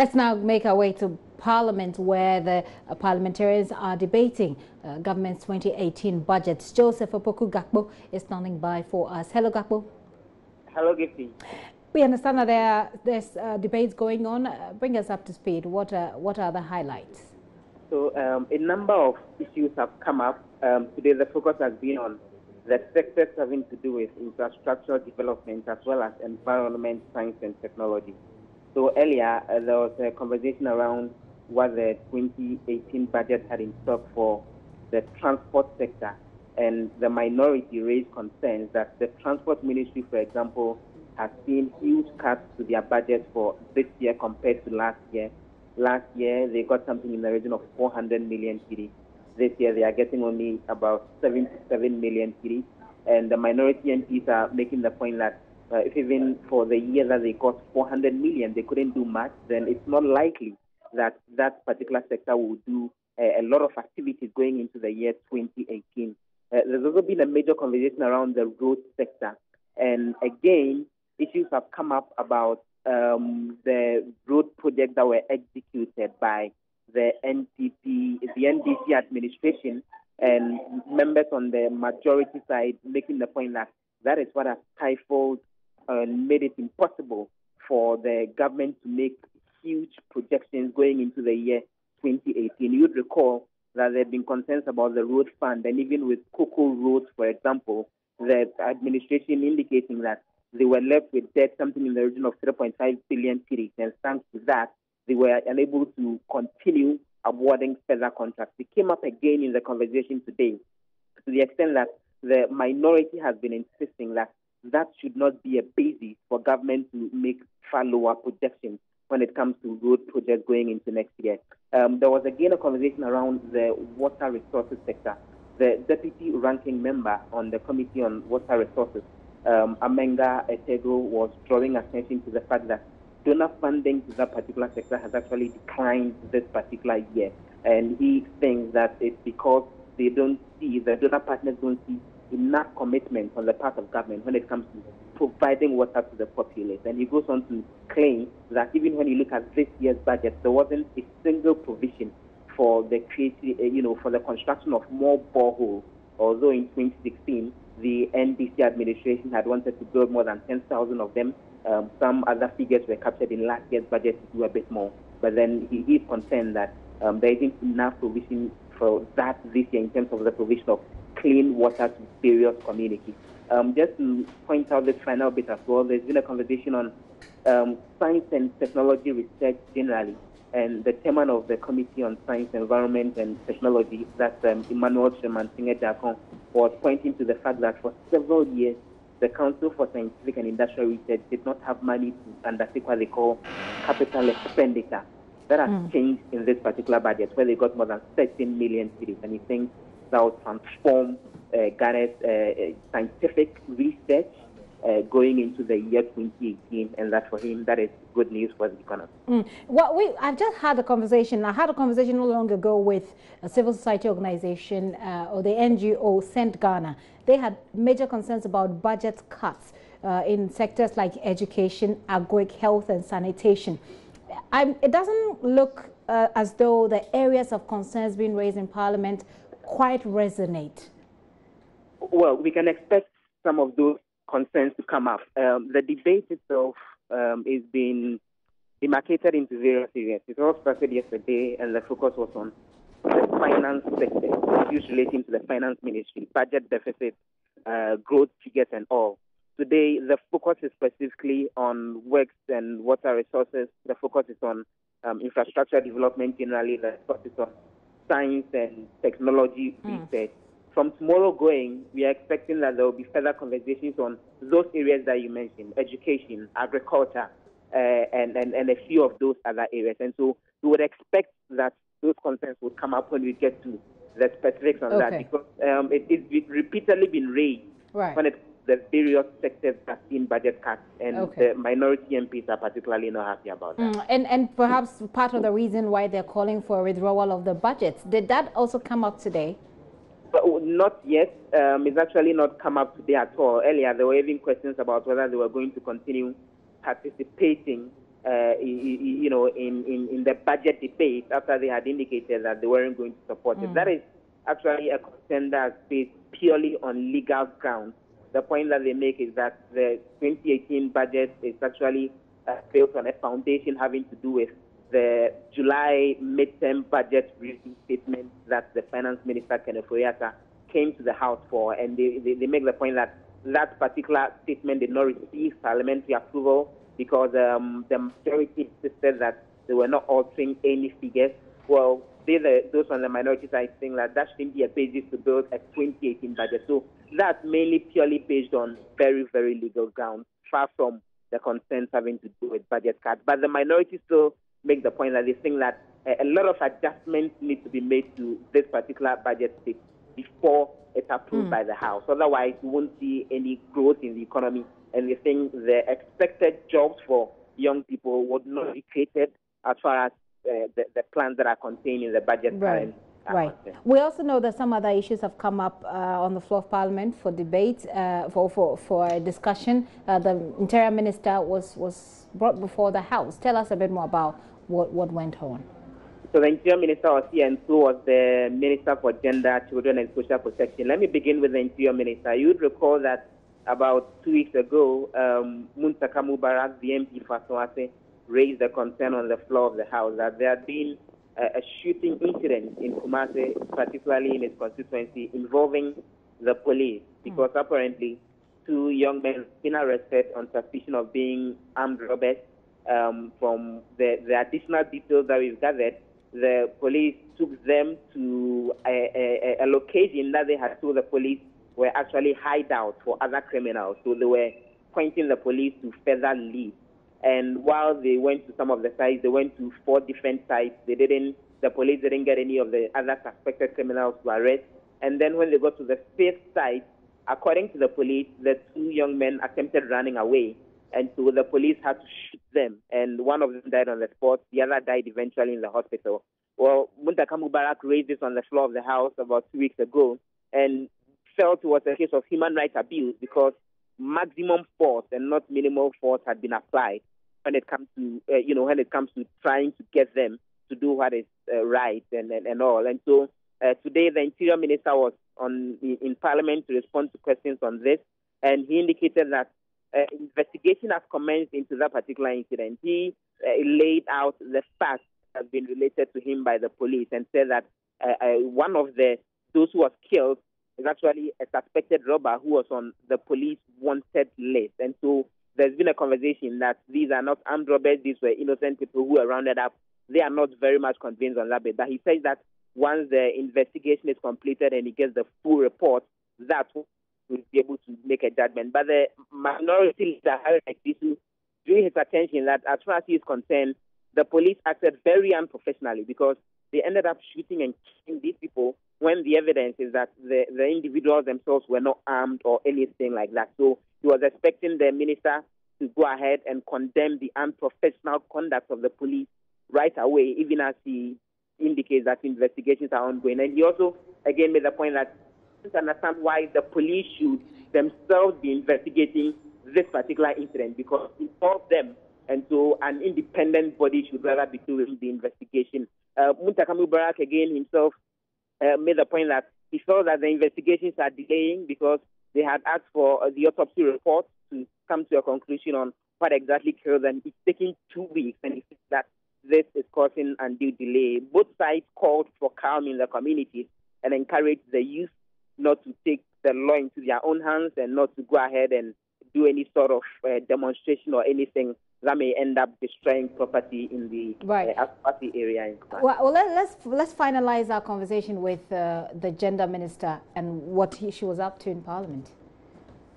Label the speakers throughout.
Speaker 1: Let's now make our way to Parliament, where the parliamentarians are debating government's 2018 budget. Joseph Opoku Gakpo is standing by for us. Hello, Gakpo.
Speaker 2: Hello, Gifty.
Speaker 1: We understand that there's debates going on. Bring us up to speed. What are the highlights?
Speaker 2: So a number of issues have come up. Today the focus has been on the sectors having to do with infrastructure development as well as environment, science and technology. So earlier there was a conversation around what the 2018 budget had in stock for the transport sector, and the minority raised concerns that the transport ministry, for example, has seen huge cuts to their budget for this year compared to last year. Last year they got something in the region of 400 million cedi. This year they are getting only about 77 million cedi, and the minority MPs are making the point that if even for the year that they got 400 million, they couldn't do much, then it's not likely that that particular sector will do a lot of activities going into the year 2018. There's also been a major conversation around the road sector. And again, issues have come up about the road projects that were executed by the NDC administration, and members on the majority side making the point that that is what has stifled and made it impossible for the government to make huge projections going into the year 2018. You'd recall that there have been concerns about the road fund, and even with Cocoa Roads, for example, the administration indicating that they were left with debt something in the region of 3.5 billion cedis, and thanks to that, they were unable to continue awarding further contracts. It came up again in the conversation today, to the extent that the minority has been insisting that that should not be a basis for government to make far lower projections when it comes to road projects going into next year. There was again a conversation around the water resources sector. The deputy ranking member on the Committee on Water Resources, Amenga Etego, was drawing attention to the fact that donor funding to that particular sector has actually declined this particular year. And he thinks that it's because the donor partners don't see enough commitment on the part of government when it comes to providing water to the populace. And he goes on to claim that even when you look at this year's budget, there wasn't a single provision for the for the construction of more boreholes. Although in 2016, the NDC administration had wanted to build more than 10,000 of them. Some other figures were captured in last year's budget to do a bit more. But then he is concerned that there isn't enough provision for that this year in terms of the provision of clean water to various communities. Just to point out this final bit as well, there's been a conversation on science and technology research generally, and the chairman of the Committee on Science, Environment and Technology, that's Emmanuel Chemansinge-Jakon, was pointing to the fact that for several years, the Council for Scientific and Industrial Research did not have money to undertake what they call capital expenditure. That has changed in this particular budget, where they got more than 13 million cedis, and he thinks that will transform Ghana's scientific research going into the year 2018, and that for him, that is good news for the economy.
Speaker 1: Well, I've just had a conversation. I had a conversation not long ago with a civil society organization, or the NGO Send Ghana. They had major concerns about budget cuts in sectors like education, agric, health, and sanitation. It doesn't look as though the areas of concerns being raised in Parliament quite resonate.
Speaker 2: Well, we can expect some of those concerns to come up. The debate itself is being demarcated into various areas. It all started yesterday, and the focus was on the finance sector, issues relating to the finance ministry, budget deficit, growth figures, and all. Today, the focus is specifically on works and water resources. The focus is on infrastructure development generally. The focus is on science and technology research. From tomorrow going, we are expecting that there will be further conversations on those areas that you mentioned, education, agriculture, and a few of those other areas. And so we would expect that those concerns would come up when we get to the specifics on that, because it's repeatedly been raised when it the various sectors have seen budget cuts, and the minority MPs are particularly not happy about that.
Speaker 1: And perhaps part of the reason why they're calling for a withdrawal of the budget. Did that also come up today?
Speaker 2: But not yet. It's actually not come up today at all. Earlier, there were even questions about whether they were going to continue participating in the budget debate after they had indicated that they weren't going to support it. That is actually a concern that's based purely on legal grounds. The point that they make is that the 2018 budget is actually built on a foundation having to do with the July midterm budget review statement that the Finance Minister, Kenneth Oyata, came to the House for. And they make the point that that particular statement did not receive parliamentary approval because the majority insisted that they were not altering any figures. Well, those on the minority side think that that shouldn't be a basis to build a 2018 budget. So that's mainly purely based on very, very legal grounds, far from the concerns having to do with budget cuts. But the minority still make the point that they think that a lot of adjustments need to be made to this particular budget before it's approved by the House. Otherwise, we won't see any growth in the economy, and they think the expected jobs for young people would not be created as far as the plans that are contained in the budget.
Speaker 1: Right. Right. We also know that some other issues have come up on the floor of Parliament for debate, for a discussion. The Interior Minister was brought before the House. Tell us a bit more about what went on.
Speaker 2: So the Interior Minister was here, and so was the Minister for Gender, Children and Social Protection. Let me begin with the Interior Minister. You would recall that about 2 weeks ago, Muntaka Mubarak, the MP for Asawase, raised a concern on the floor of the House that there had been a shooting incident in Kumasi, particularly in its constituency, involving the police, because apparently 2 young men have been arrested on suspicion of being armed robbers. From the additional details that we've gathered, the police took them to a location that they had told the police were actually hideouts for other criminals. So they were pointing the police to further lead. And while they went to some of the sites, they went to 4 different sites. The police didn't get any of the other suspected criminals to arrest. And then when they got to the 5th site, according to the police, the 2 young men attempted running away. And so the police had to shoot them. And one of them died on the spot. The other died eventually in the hospital. Well, Muntaka Mubarak raised this on the floor of the House about 2 weeks ago and felt it was a case of human rights abuse because maximum force and not minimal force had been applied when it comes to trying to get them to do what is right and all. And so today the Interior Minister was in Parliament to respond to questions on this, and he indicated that investigation has commenced into that particular incident. He laid out the facts that have been related to him by the police and said that one of those who was killed is actually a suspected robber who was on the police wanted list. And so there's been a conversation that these are not armed robbers, these were innocent people who were rounded up. They are not very much convinced on that bit. But he says that once the investigation is completed and he gets the full report, that will be able to make a judgment. But the minority leader drew his attention that as far as he is concerned, the police acted very unprofessionally because they ended up shooting and killing these people when the evidence is that the individuals themselves were not armed or anything like that. So he was expecting the minister to go ahead and condemn the unprofessional conduct of the police right away, even as he indicates that investigations are ongoing. And he also, again, made the point that he doesn't understand why the police should themselves be investigating this particular incident because it involves them. And so an independent body should rather be doing the investigation. Muntaka Mubarak, again, himself made the point that he felt that the investigations are delaying because they had asked for the autopsy report to come to a conclusion on what exactly killed them. It's taking 2 weeks, and he thinks that this is causing undue delay. Both sides called for calm in the communities and encouraged the youth not to take the law into their own hands and not to go ahead and do any sort of demonstration or anything that may end up destroying property in the Asawase area.
Speaker 1: Well, let's finalize our conversation with the Gender Minister and what she was up to in Parliament.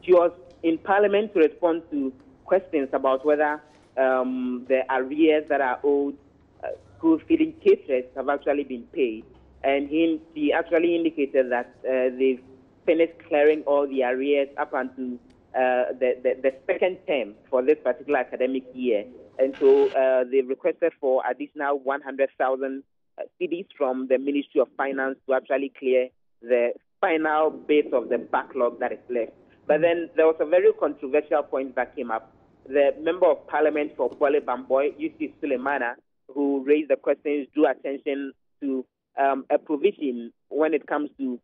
Speaker 2: She was in Parliament to respond to questions about whether the arrears that are owed school feeding caterers have actually been paid. And he actually indicated that they've finished clearing all the arrears up until the second term for this particular academic year. And so they've requested for additional 100,000 CDs from the Ministry of Finance to actually clear the final base of the backlog that is left. But then there was a very controversial point that came up the Member of Parliament for Kwale Bamboy, UC Sulemana, who raised the questions, drew attention to a provision when it comes to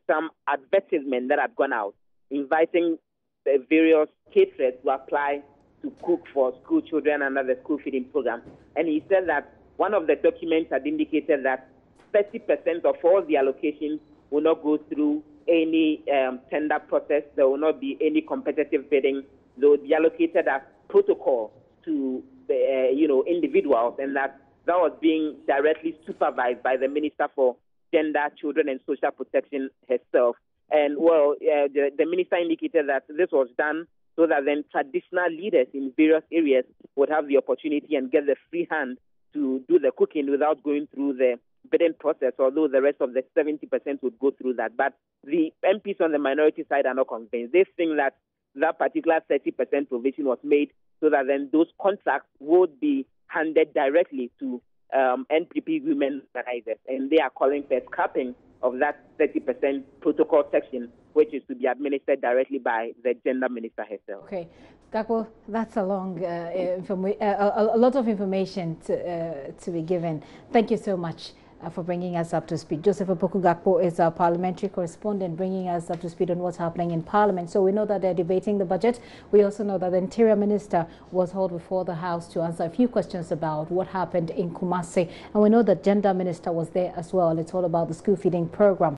Speaker 2: some advertisement that had gone out, inviting the various caterers to apply to cook for school children under the school feeding program. And he said that one of the documents had indicated that 30% of all the allocations will not go through any tender process. There will not be any competitive bidding. They will be allocated as protocol to individuals, and that was being directly supervised by the Minister for Gender, Children and Social Protection herself. And the minister indicated that this was done so that then traditional leaders in various areas would have the opportunity and get the free hand to do the cooking without going through the bidding process, although the rest of the 70% would go through that. But the MPs on the minority side are not convinced. They think that that particular 30% provision was made so that then those contracts would be handed directly to NPP women organizers, and they are calling for scrapping of that 30% protocol section, which is to be administered directly by the gender minister herself.
Speaker 1: Okay, Gakpo, that's a long, a lot of information to be given. Thank you so much for bringing us up to speed. Joseph Opoku Gakpo is our parliamentary correspondent, bringing us up to speed on what's happening in Parliament. So we know that they're debating the budget. We also know that the Interior Minister was hauled before the House to answer a few questions about what happened in Kumasi. And we know that Gender Minister was there as well. It's all about the school feeding program.